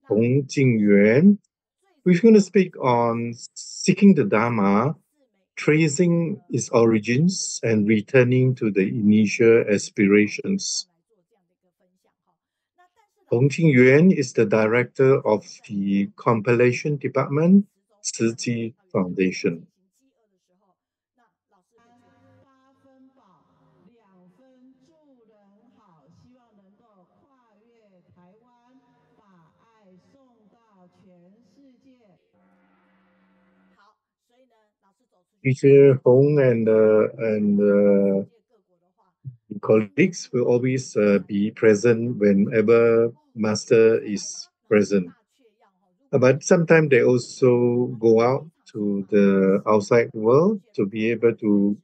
Jingyuan. We're going to speak on seeking the Dharma, tracing its origins, and returning to the initial aspirations. Jingyuan is the director of the compilation department, Tzu Foundation. Teacher Hong and colleagues will always be present whenever master is present. But sometimes they also go out to the outside world to be able to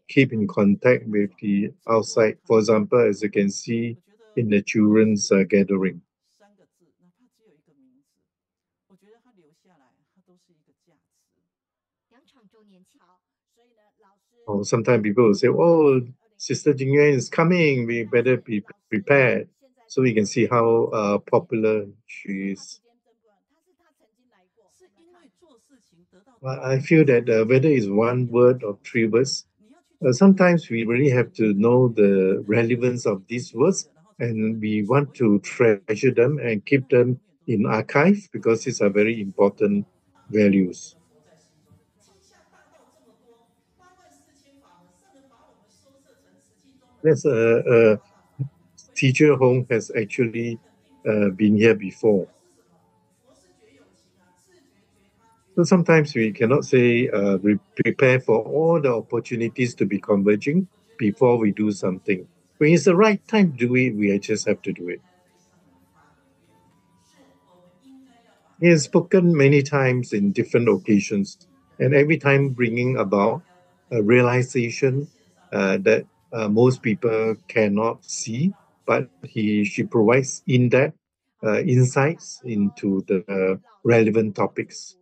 keep in contact with the outside. For example, as you can see in the children's gathering. Or sometimes people will say, "Oh, Sister Jingyuan is coming. We better be prepared." So you can see how popular she is. Well, I feel that whether it's one word or three words, sometimes we really have to know the relevance of these words, and we want to treasure them and keep them in archive because these are very important values. Yes, teacher Hong has actually been here before. So sometimes we cannot say we prepare for all the opportunities to be converging before we do something. When it's the right time to do it, we just have to do it. He has spoken many times in different occasions, and every time bringing about a realization that most people cannot see, but she provides in-depth insights into the relevant topics.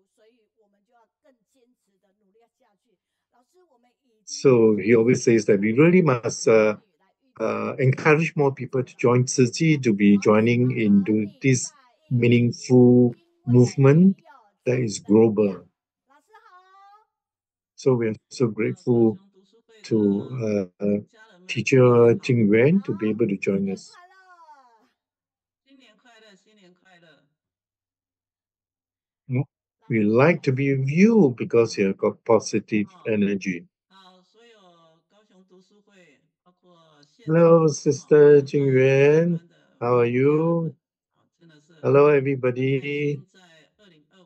So he always says that we really must encourage more people to join Tzu to be joining into this meaningful movement that is global. So we are so grateful to teacher Jingyuan to be able to join us. We like to be with you because you have got positive energy. Hello, Sister Jingyuan. How are you? Hello, everybody.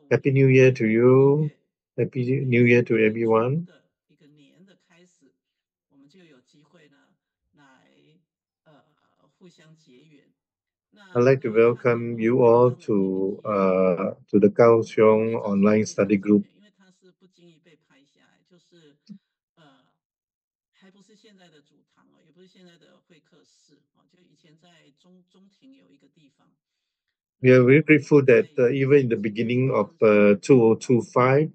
Happy New Year to you. Happy New Year to everyone. I'd like to welcome you all to the Kaohsiung online study group. We are very grateful that even in the beginning of 2025,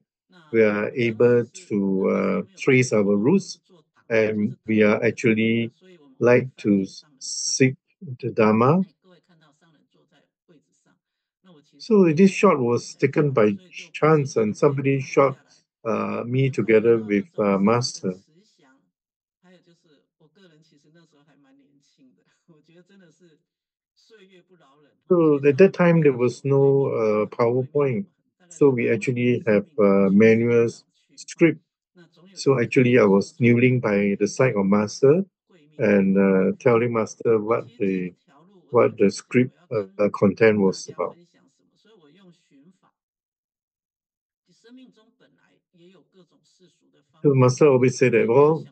we are able to trace our roots, and we are actually like to seek the Dharma. So this shot was taken by chance, and somebody shot me together with Master. So at that time, there was no PowerPoint. So we actually have manual script. So actually, I was kneeling by the side of Master and telling Master what the script content was about. So Master always said that, well,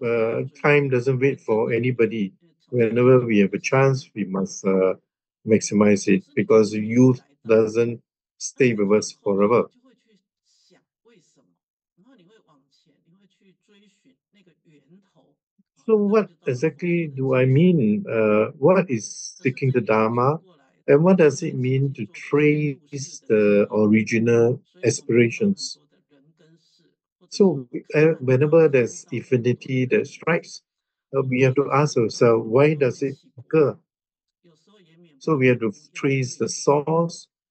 time doesn't wait for anybody. Whenever we have a chance, we must maximize it because youth doesn't stay with us forever. So what exactly do I mean? What is seeking the Dharma? And what does it mean to trace the original aspirations? So whenever there's infinity that strikes, we have to ask ourselves, why does it occur? So we have to trace the source,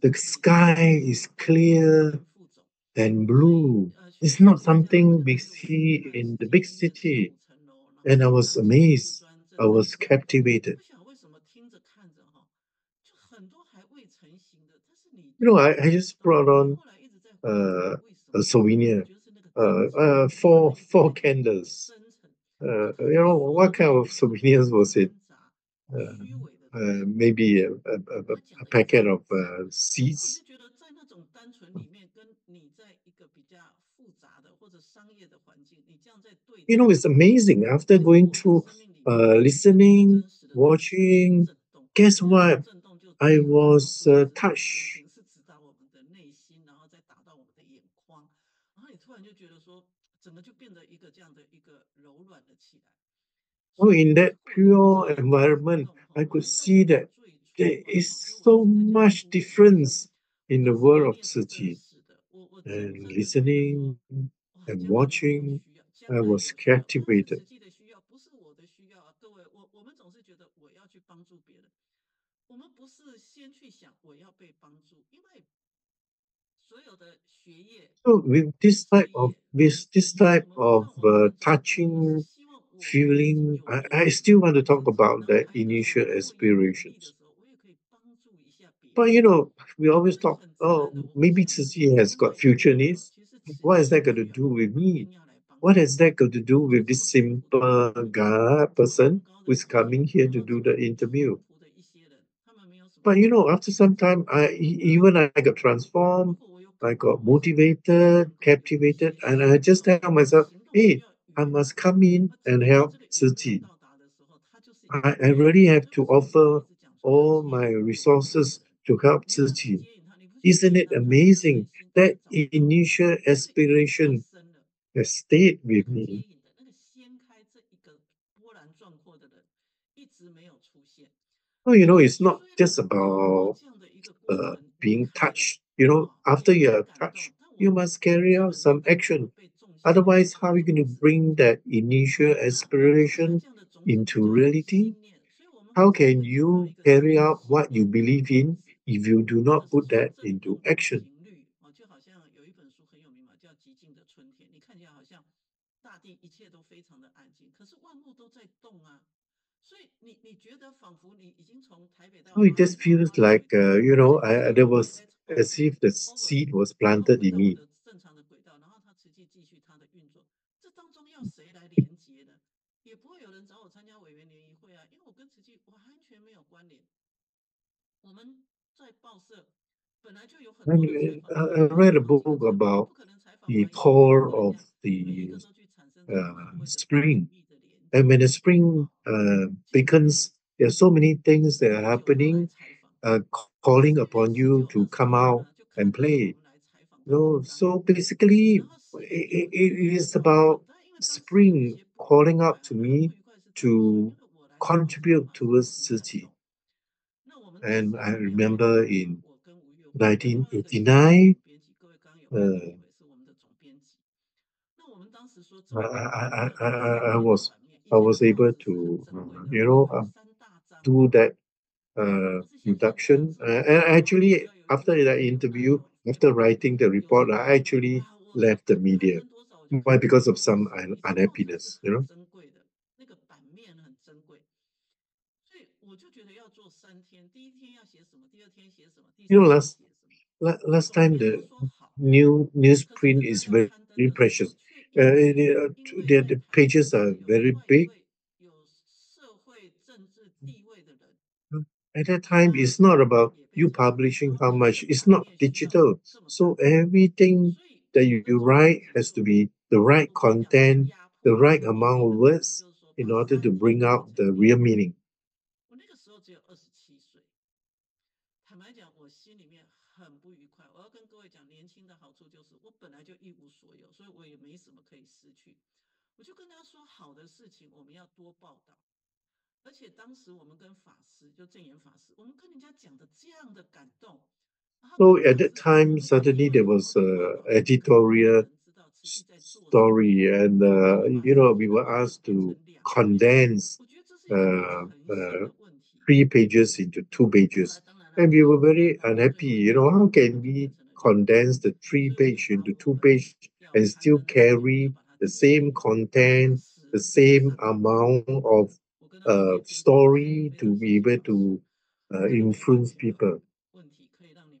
The sky is clear 正副总，and 所以 blue. 学 It's 校 not 里面这样子 something 的 we 课室，你 see 看 in the 前 big 面是十 city. 五层楼，然后 And I 有 was 大型的瓷 amazed. 砖 I 正在 was 施工，captivated. 不晓得为什么听着看着哈，就很多还未成 I just brought on uh, a souvenir, four candles. What kind of souvenirs was it? Uh, Maybe a packet of seeds. 那我就觉得，在那种单纯里面，跟你在一个比较复杂的或者商业的环境，你这样在对照，It's amazing. After 其实 going 我的 through 生命里面有很 listening, 真实的东西在 watching, 震动。guess 那种 what? 震动就 I 直达我 was 肚子里，不仅 touched. 是直达我们的内心，然后再打到我们的眼眶，然后你突然就觉得说，整个就变得一个这样的一个柔软了起来。所以 In 如 that 果有这 pure 样的感 environment, 动哈，I 我 could 们再回 see 到 that 最 there 初哈，就 is 我 so 一直在讲 much 呼吸的，difference in 那 the 个理 world of 念是 Tzu 真 Chi. 实的。我 And 真的觉得说，listening 哇，and 将来我们有 watching, 需要，将 I 来 was 有需要，那是 captivated. 实际的需要，不是我的需要啊。各位，我们总是觉得我要去帮助别人，我们不是先去想我要被帮助，因为所有的学业、So with this type 事 of 业，with this 其实我 type 们会 of 让我们人生的动力是 touching 希望我可以 feeling, 有 I 用 still 于 want to talk 自己，about 然后 the 还有就是 initial 如果有能力的 aspirations. 时候，我也可以帮助一下别 But 人。we always 所以 talk, 很自 oh, 然的，我会 maybe 想，Tzu Chi has 将来 got 有 future 需要，needs. 其实慈 What 济 is 的 that got to 需要，do 我 with 们一 me? 定要来帮 What 助。has that got to do 我就 with 这么 this 淳朴的人，simple 我就可以帮 guy 助这么糟 person 糕 who 的 is 事情，coming here 然 to 后 do 这 the 么淳 interview? 朴的一些人，他们没有什么 But 能力，after some time, 那 even I got 如 transformed, 果我有 I 感动，got 为什么我不 motivated, 能够有一 captivated, 些 and I 行 just 动？tell 那个 myself, 行动需 hey, 要语 I 言，must come in 那只 and 是当 help 这个语 Tzu 言没有 Chi. 到达的时候，它就是一个 I 接 really 引。have 所以 to 为什么我们一 offer 直讲说要 all 接 my 引有缘的 resources 人？to help 你不 Tzu 要去 Chi. 接引他，你不去接 Isn't 引 it 他，他们的内 amazing 心都会 that 找到。initial 但是一旦发 aspiration 生了，has stayed 那 with 个接 me? 引的那个掀开这一个波澜壮阔的人，一直没有出现。So, 所以 it's not 虽 just 然有过 about 这样的一个过程离 being 开了，touched. 哇，After 也 you 很 are 感动，touched, 但 you 我 must carry 基 out 本上 some 都没有 action. 被种下任 Otherwise, 何 how are you going to 种子。bring that initial 那种下 aspiration 这样的种子，它 into 叫做 reality? 心念，所以我们 How 很常 can 会听到 you 一个词 carry 叫 out 心 what you 念，这个 believe 种 in 子，if you do 或者 not 是 put 说 that 振 into 动的 action? 频率就好像有一本书很有名嘛，叫《极静的春天》，你看起来好像大地一切都非常的安静，可是万物都在动啊。所以你觉得仿佛你已经从台北到 So it 花 just 莲，然后 feels 花莲回 like, 台北，然后再回 there 来，OK was that's as over if the over，seed was 然后 planted 回 in 到我 me. 的正常的轨道，然后它实际继续它的运作，这当中要谁来连接呢？也不会有人找我参加委员联谊会啊，因为我跟慈济完全没有关联。我们在报社本来就有很多的采访对 I 象，为什 read 么 a 放弃 book 了采访？我 about 不可能采访 the 完以后，然后 pour 跟人 of 家每一 the 个都去产生这种所谓的很紧 spring. 密的连 And 接。when the spring 好，结果呢，beckons, there are so many things that are 他就要来 happening, 采访。calling 10月 upon you 19、to 20 come 号 out 呢，就 and 刊登了我 play. 们来采访的文章。So basically, 然后11月 it, 我 it 去 it is 报社，about 但因为当时有一 spring 些不愉 calling 快 out 哈，to 那个不 me 愉快是在于说，因 to 为我来报社采 contribute 访是我 towards 自己来 City. 动。那我们当 And 时 I 有两个 remember 编辑，in 我跟吴月慧，另外一个就是我的 1989, 总编辑，各位刚刚有看到一 uh, 位是我们的总编辑。那我们当时说这 I, 么多版 I, 面，I, 而且是 I 三 I 面的 was 版面，以 I 前的 was 报 able 纸是很 to 珍贵的，我们还3大张，do that 不是像 production. 现在哦，这个 And 报告只 actually, 要有一 after 篇，可 that 能有大 interview, 有 after 200 writing the 有时 report, 候 I actually 哇，我 left the 刊 media. 登多少我就刊 Why? 登 Because 多 of 少，为 some 什么？以前报纸是 unhappiness. 很珍贵的，那个版面很珍贵，所以我就觉得要做3天，第一天要写什么，第二天写什么，第 You know, 三天 last 写什么。last 总 time 编都 the 说好，new 可是 newsprint 等到 is 要 very 刊登的时候，precious. 却因为在 The 台北 pages 市 are 有 very 另外一 big. 位有社会政治地位的人，At that time, 他 it's not about 也被 you 采访，然 publishing 后 how 因此 much. It's 版 not 面需要 digital. 这么 So 大，everything 所以 that 我的 you 总编 write 辑 has to 就 be the right 我们讲是 content, 压 the 迫 right 性的命 amount 令 of 的，意思 words 就是说 in 把 order to 3天 bring 的里 out 程 the 碑 real 写完。meaning. 我那个时候只有27岁，坦白讲，我心里面很不愉快。我要跟各位讲，年轻的好处就是我本来就一无所有，所以我也没什么可以失去。我就跟他说，好的事情我们要多报道。而且当时我们跟法师，就证严法师，我们跟人家讲的这样的感动，然后 So 跟 at 法 that 师说，我 time, 们一定 suddenly 会 there 好好 was 的 a 报道，让更多的 editorial 人知道慈济在做什么。story, and 那我们就把 we 3天 were 的内容 asked 变 to 成2篇。condense 我觉得这是一个很 uh, 诚信 uh, 的问题。3 pages into 2后来 pages. 当然了， And 最 we 后 were 知道 very 他到最 unhappy. 后一天 How 内容 can 就变 we 成了2篇，condense the 3所以我就 page 把 into 2我的 page 要 and 刊 still 登的内容就 carry 把它 the 记录， same 当 content, 时 the 在 same 上面的人， amount of 我跟他说这篇是我看了 story 非 to 常 be 谢谢 able 法师， to 他如果 influence 有别的 people? 问题可以让你们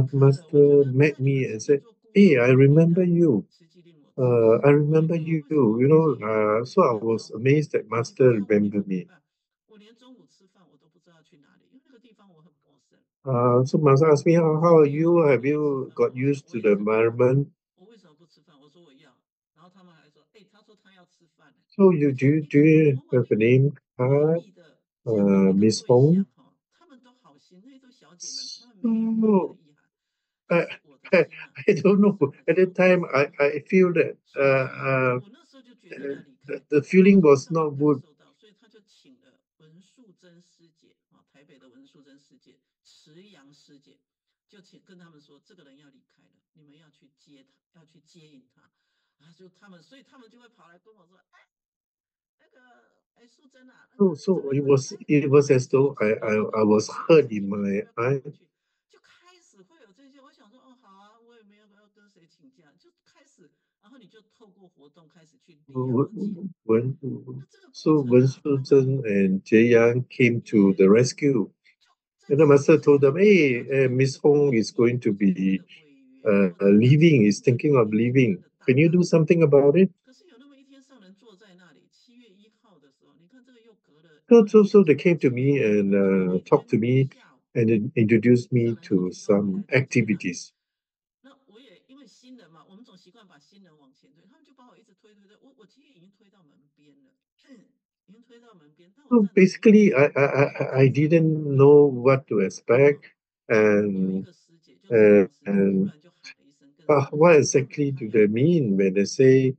刻的，我觉 master 得 met 那你们 me 是 and 去 said, 做孤 "Hey, 儿 I 院一 remember 样。you." 慈济令我 I remember you, so I was amazed that Master remembered me. 我连中午吃饭我都不知道去哪里，因为那个地方我很陌生。So Master asked me, how are 所以呢，you? 我 Have 也吃 you 饭，got 我说 used 我 to the 也吃饭，environment? 我为什么不吃饭？我说我要，然后他们还说，哎，他说他要吃饭呢。So 你 you 看一 do 个 you 多么 have 一 a 个 name 诡 card, 异的这样的一个 Miss 对 Hong? 象哈，他们都好心，那些都小姐们，她们没有任何的 So 意涵，可 I, 是我的 I 心呐、I 在 don't 那 know. 上的 At 时 that 候就 time, 是 I feel that 所以呢，我那时候就决定要离开，the 然后 feeling 他们 was 刚好 not 感 good. 受到，所以他就请了文素贞师姐啊，台北的文素贞师姐、池阳师姐，就请跟他们说，这个人要离开了，你们要去接他，要去接引他。啊，就他们，所以他们就会跑来跟我说，哎，那个，哎，素贞啊，那 So 个怎 so 么样啊？哎，it was 你 as 去 though 接我的 I was 文素 hurt 师姐，in 你要 my 不要跟 eye. 我去？就开始会有这些，我想说，哦，好啊，我也没有要跟谁请假，就开始，然后你就透过活动开始去了解。When 那这个过 so 程 when 啊，让我 Susan and Jaeyang came to the 也 rescue, 就在 and the 这个 master 过程 told 中， them, 我就了 "Hey, 解所谓 Miss 的 Hong 贵 is 哦，going to 所谓 be 的委员，或者当时 leaving, is 因为 thinking 贵 of 人是真 leaving. 的大 Can you 大 do 的。something about it?" 可是有那么一天，上人坐在那里，7月1号的时候，你看这个又隔了一 So 段 so 时 so they 间。came to 七月 me 一号 and 的那一 talked 天 to me 下午，and introduced me 上人说 to 希望我 some 来到接纳。activities. 那我也因为新人嘛，我们总习惯把新人往前推，他们就把我一直推，我其实已经推到门边了，已经推到门边，但我 So 站在门 basically, 边看着 I 上人。didn't know what to 好，expect 那有一 and 个师姐，就池阳师姐，突 and 然就喊了一声，跟上人 what 说：“上人，exactly 他 do 要 they 我了。” mean when they say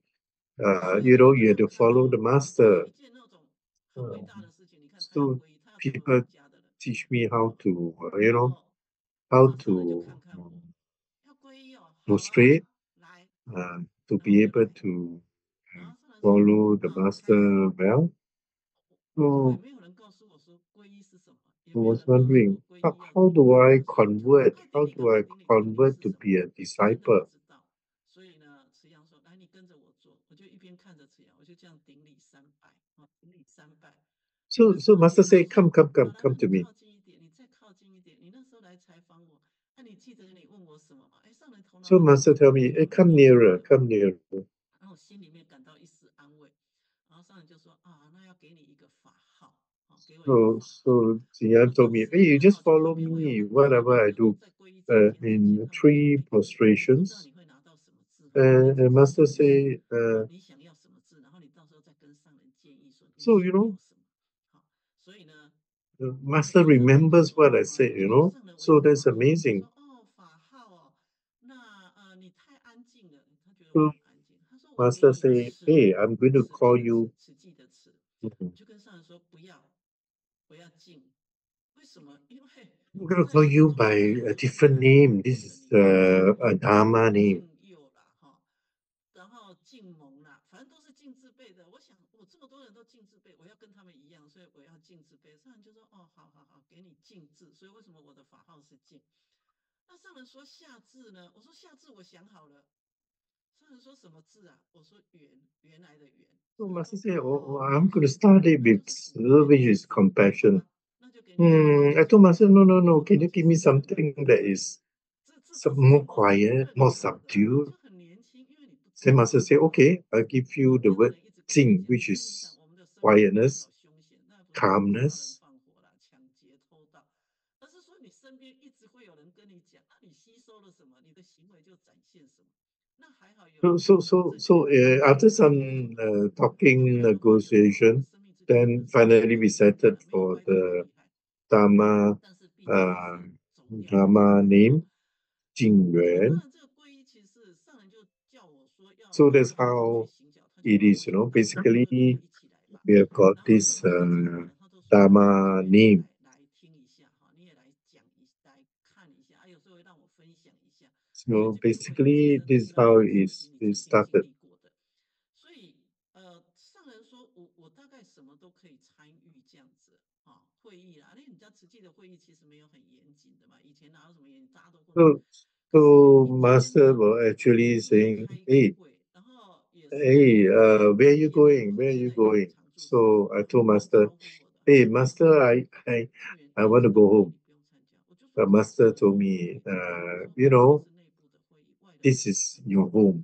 所有的人都 you 要 have to 看 follow 哦，the 有 master. 一件那种很伟 Uh, 大的事情。你看，他要 so 皈依，他要成为 people 出家的人。teach me how to, 然后，how 上人就 to 看看我，要皈依哦，好啊，prostrate, 来，to 那我 be 就 able 来。to 然后上人说：follow the 好，开始。master well. 因为 So 没有人告诉我说皈依是什么，也 I 没有 was 人告诉我 wondering, 皈 how, 依要 how 顶 do 礼，I 所以我就赶 convert? 快顶 How 礼，赶 do 快 I 顶礼，顶礼 convert 是 to 什 be 么？a 真的不 disciple? 知道。所以呢，慈阳说：来，你跟着我做。我就一边看着慈阳，我就这样顶礼3拜，顶礼3拜。那 So 上人就 master 跟我 say, 说：好 come, 了，那 come to 你 me. 靠近一点，你再靠近一点。你那时候来采访我，那你记得你问我什么吗？哎，上人头脑 So 很好，master 他 tell 跟我 me, 说 hey, 很 come 多很 nearer, 多。come nearer. 然后我心里面感到一丝安慰。然后上人就说：啊，那要给你一个法号，给我一个 So 法号。so 然后 Jian 就 told me, hey, 因 you 为好 just 像 follow 旁边会有 me, 很多人，whatever 比 I 如说 do, 在皈依这一天之前，in 他们就说：three 哎，我不知道 prostrations. 你会拿到什么字哈，你可以直 And 接 master 送信 say, 你想要什么字，然后你到时候再跟上人建议说你 so 想要什么。好，所以呢，the 我 master 就跟上人 remembers 说 what I 啊，said, 我说：哎，上人，我 So 要 that's 法号。他 amazing. 说：哦，法号哦，那你太安静了，他觉得我 So 很安静。他说：我给 master 你 say, 慈，hey, I'm going to 慈悲 call 的慈，you. 慈济的慈。我就跟上人说：不要，我要静。为什么？因为 I'm going to 在 call you 中 by 国 a 哈，在 different 中国 name. 或 This 者 is 你在中国 a 都会讲 Dharma name. 敬佑啦哈，然后敬蒙啦，反正都是敬字辈的。我想我这么多人都敬字辈，我要跟他们一样，所以我要敬字辈。上人就说：哦，好好好，给你敬字。所以为什么我的法号是敬？那上人说下字呢？我说下字我想好了。上人说什么字啊？我说原，原来的原。So 上人说：master say, oh, 哦，I'm 好，going to start it 那 with 就是古代的 which 字 is 哈。好 compassion. 吧，那就给你一个古代 I 字。told master, no, no, 为 no. 什么 Can you 是 give me 古代 something 的 that 字？is 这 some 都是 more 我因 quiet, 为 more 我找的，我 subdued? 就很年轻，因为你不知 Then 道 master 嘛，say, 哈。okay, I'll give you 旁 the 边的 word 人一直跟我 Jing, 讲，which 哎，你看 is 我们的生命多 quietness, 少凶险，那不是说杀人 calmness. 放火啦、抢劫、偷盗，而是说你身边一直会有人跟你讲，那你吸收了什么，你的行为就展现什么。那还好有 So, 人 so, 跟我 so, 正 so 确的方向，after 所以 some 说，要不 talking, 然的话，有时候我们 negotiation, 生命之中有 then 人是很 finally 坏 we 的，当 settled 然没有 for 坏的很 the 厉害，Dharma 但是毕竟也 uh, 是走掉的这样 Dharma 子哈。name, 那当 Jingyuan. 然，这个皈依其实上人就叫我说要 So 让 that's 我好好去 how 行脚，他就 it 把 is, 我引导说，他说你也 Basically, 一起来吧。we have got 然后就 this 我一进来，他都说，那不然你 Dharma 也来 name. 听一下哈，你也来讲来看一下，有时候会让我分享一下，因为 So 这个是我自 basically, 身 this is 生 how 命 it 事 is 情里 it 曾经经 started. 历过的。所以上人说我大概什么都可以参与这样子会议啦，因为你知道慈济的会议其实没有很严谨的嘛，以前哪有什么严谨，大家都混。So, 可是有 so 一天 Master 呢，was 我 actually 因为要 saying, 开一个 hey, 会，然后也是 hey, 有人 where are you 接待 going? 我，Where are 现 you 在也是 going? 常驻师 So 父，I 他就 told 蛮 Master, 招呼我的。hey, Master, 因缘 I 到 want 了，to 上 go 人说 home. 你不用参加，我就说 But 可是 Master 上人 told 说我可以 me, 参加。我说 you 这 know, 是内部的会议，外的我 this 不 is 参 your 加。home.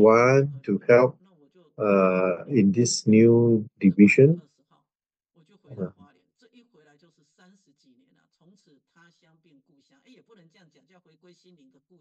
want to help in this new 8月 division? 20号我就回到 Uh, 花莲，这一回来就是30几年了，从此他乡变故乡。哎，也不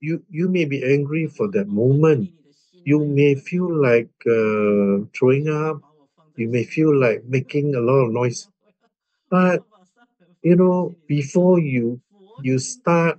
you may be angry for that moment. You may feel like throwing up. You may feel like making a lot of noise. But before you start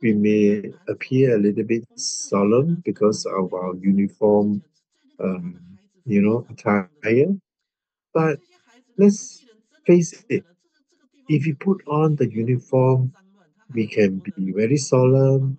we may appear a little bit solemn because of our uniform, attire. But let's face it, if we put on the uniform, we can be very solemn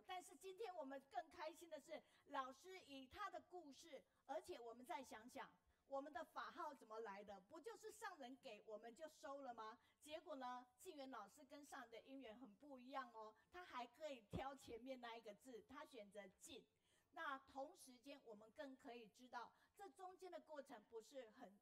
但是今天我们更开心的是，老师以他的故事，而且我们再想想。我们的法号怎么来的？不就是上人给我们就收了吗？结果呢，静源老师跟上人的因缘很不一样哦，他还可以挑前面那一个字，他选择进。那同时间，我们更可以知道，这中间的过程不是很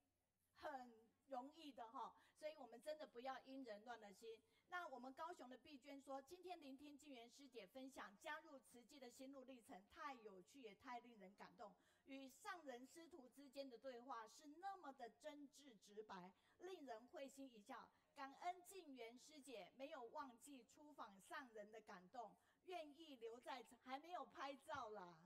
容易的哈，所以我们真的不要因人乱了心。那我们高雄的碧娟说，今天聆听静媛师姐分享加入慈济的心路历程，太有趣也太令人感动。与上人师徒之间的对话是那么的真挚直白，令人会心一笑。感恩静媛师姐没有忘记出访上人的感动，愿意留在还没有拍照啦，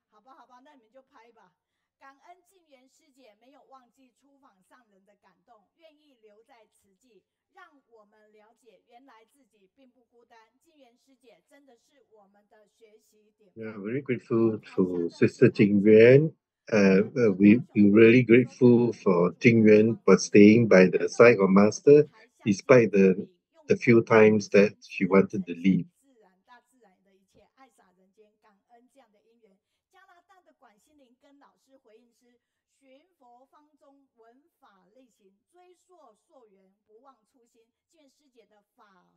好吧好吧，那你们就拍吧。感恩静媛师姐没有忘记出访上人的感动，愿意留在慈济，让我们了解原来自己并不孤单。静媛师姐真的是我们的学习典范。Very grateful to Sister Jingyuan. We're really grateful for Jingyuan for staying by the side of Master despite the few times that she wanted to leave. 自然大自然的一切，爱洒人间，感恩这样的因缘。加拿大的管心灵跟老师回应师，寻佛方中，闻法力行，追溯溯源，不忘初心。见师姐的法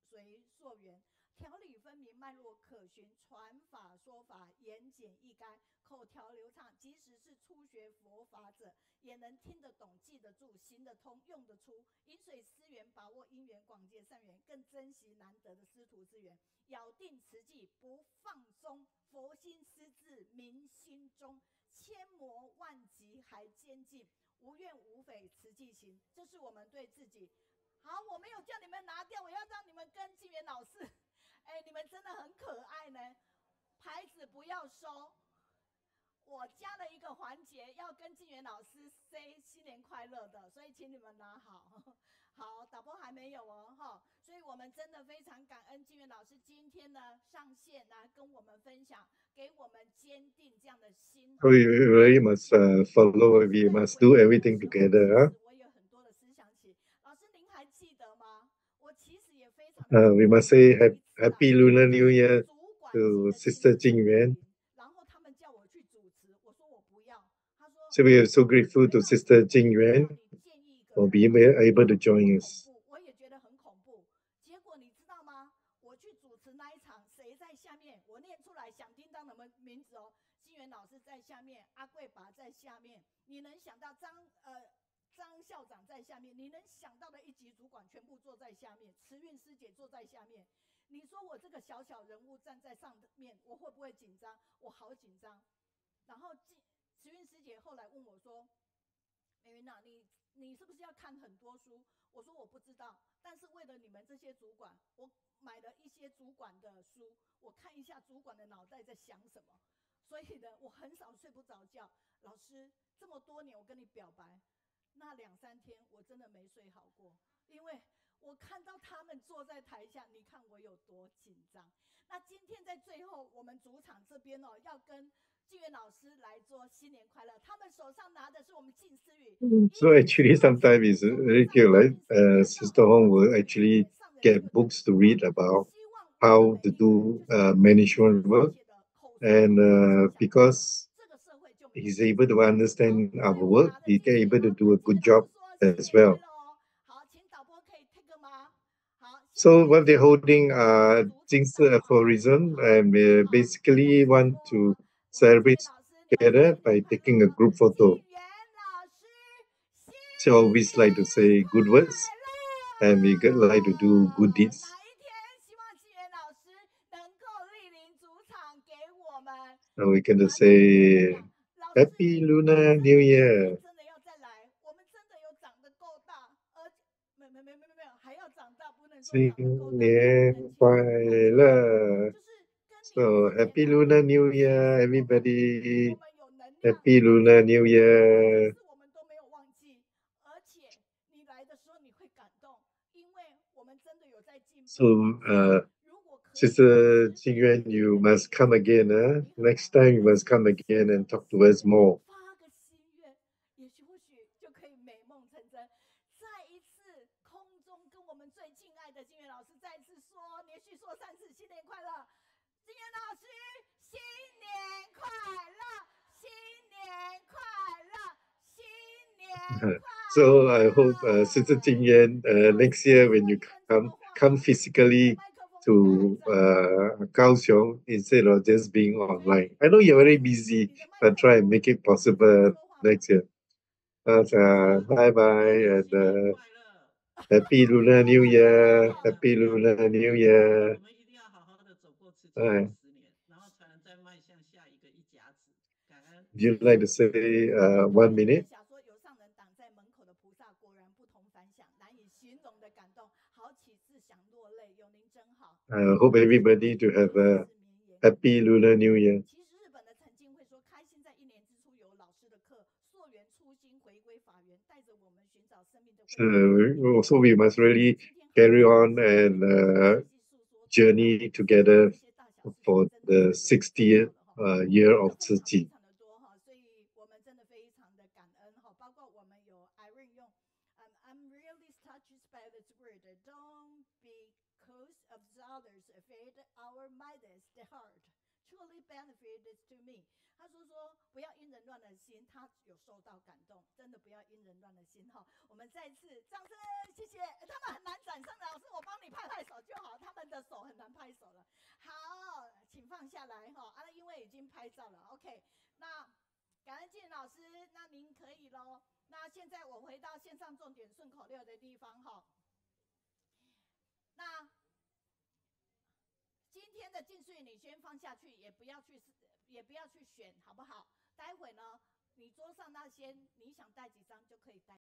随溯源，条理分明，脉络可循，传法说法言简意赅，口条流畅。即使是初学佛法者，也能听得懂、记得住、行得通、用得出。饮水思源，把握因缘，广结善缘，更珍惜难得的师徒之缘。咬定慈济不放松，佛心师志明心中，千磨万击还坚劲，无怨无悔慈济行。这是我们对自己。好，我没有叫你们拿掉，我要让你们跟静媛老师，你们真的很可爱呢。牌子不要收，我加了一个环节，要跟静媛老师 say 新年快乐的，所以请你们拿好。好，导播还没有哦，哈，所以我们真的非常感恩静媛老师今天呢上线来跟我们分享，给我们坚定这样的心。We really must follow. We must do everything together. 我有很多的思想起，老师您还记得吗？我其实也非常We must say Happy Lunar New Year to Sister Jingyuan. 然后他们叫我去主持，我说我不要。他说 So we are so grateful to Sister Jingyuan for being able to join us. 我也觉得很恐怖。结果你知道吗？我去主持那一场，谁在下面？我念出来响叮当的名字哦。金源老师在下面，阿贵拔在下面，你能想到张校长在下面，你能想到的一级主管全部坐在下面，慈运师姐坐在下面。你说我这个小小人物站在上面，我会不会紧张？我好紧张。然后慈运师姐后来问我说：“美云啊，你是不是要看很多书？”我说我不知道，但是为了你们这些主管，我买了一些主管的书，我看一下主管的脑袋在想什么。所以呢，我很少睡不着觉。老师，这么多年我跟你表白，那2-3天我真的没睡好过，因为我看到他们坐在台下，你看我有多紧张。那今天在最后，我们主场这边哦，要跟静媛老师来做新年快乐，他们手上拿的是我们静思语。So actually, sometimes it's very cute, right? Sister Hong will actually get books to read about how to do management work, and because he's able to understand our work, he's able to do a good job as well. So what they're holding are Jingsi aphorism, and we basically want to celebrate together by taking a group photo. She always like to say good words, and we like to do good deeds. And we can just say Happy Lunar New Year. 新年快乐 So Happy Lunar New Year, everybody. Happy Lunar New Year. So, Sister Jingyuan, you must come again. Next time you must come again and talk to us more. So I hope Sister Jingyuan, next year when you come physically to Kaohsiung instead of just being online. I know you're very busy, but try and make it possible next year. bye bye and 新年快乐！Happy Lunar New Year, Happy Lunar New Year. 我们一定要好好的走过此前哎50年，然后才能再迈向下一个一甲子。感恩。，Would you like to say 1 minute? 想说有上人挡在门口的菩萨果然不同凡响，难以形容的感动，好几次想落泪。有您真好。Hope everybody to have a Happy Lunar New Year. 其实日本的曾经会说，开心在1年之初有老师的课，溯源初心，回归法源，带着我们寻找生命的。So we must really carry on and journey together for the 60th year of 自己。所以我们真的非常的感恩哈，包括我们有 Irene 用，I'm really touched by this word. Don't be cause of others, affect our minds, the heart. Truly benefits to me. 他说不要因人乱了心，他有受到感动，真的不要因人乱了心哈。我们再次掌声，谢谢。他们很难掌声的，老师我帮你拍拍手就好，他们的手很难拍手了。好，请放下来哈。因为已经拍照了 ，OK。那感恩静老师，那您可以咯。那现在我回到线上重点顺口溜的地方哈。那今天的进水你先放下去，也不要去选，好不好？待会呢，你桌上那些你想带几张就可以带。